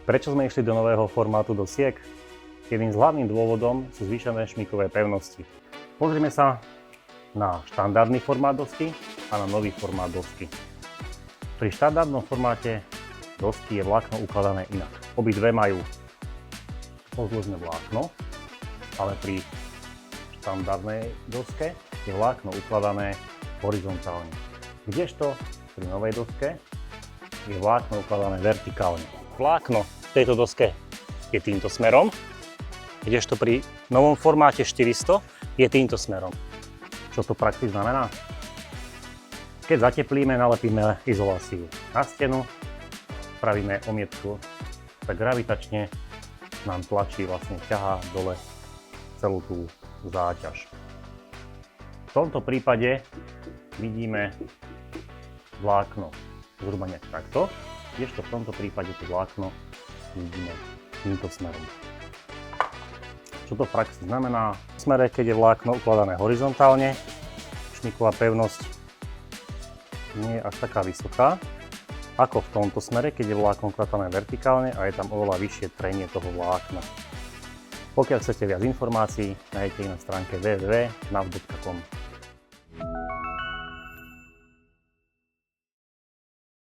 Prečo sme išli do nového formátu dosiek? Jedným z hlavným dôvodom sú zvýšené šmíkové pevnosti. Pozrime sa na štandardný formát dosky a na nový formát dosky. Pri štandardnom formáte dosky je vlákno ukladané inak. Obidve majú pozdĺžné vlákno, ale pri štandardnej doske je vlákno ukladané horizontálne. Kdežto pri novej doske je vlákno ukladané vertikálne. Vlákno v tejto doske je týmto smerom, kdežto pri novom formáte 400 je týmto smerom. Čo to v praxi znamená? Keď zateplíme, nalepíme izoláciu na stenu, spravíme omietku, tak gravitačne nám tlačí, vlastne ťahá dole celú tú záťaž. V tomto prípade vidíme vlákno zhruba nejak takto, kdežto v tomto prípade to vlákno vidíme týmto smerom. Čo to v praxi znamená? V smere, keď je vlákno ukladané horizontálne, šmíková pevnosť nie je až taká vysoká, ako v tomto smere, keď je vlákno ukladané vertikálne a je tam oveľa vyššie trenie toho vlákna. Pokiaľ chcete viac informácií, nájdete ich na stránke www.nav.com.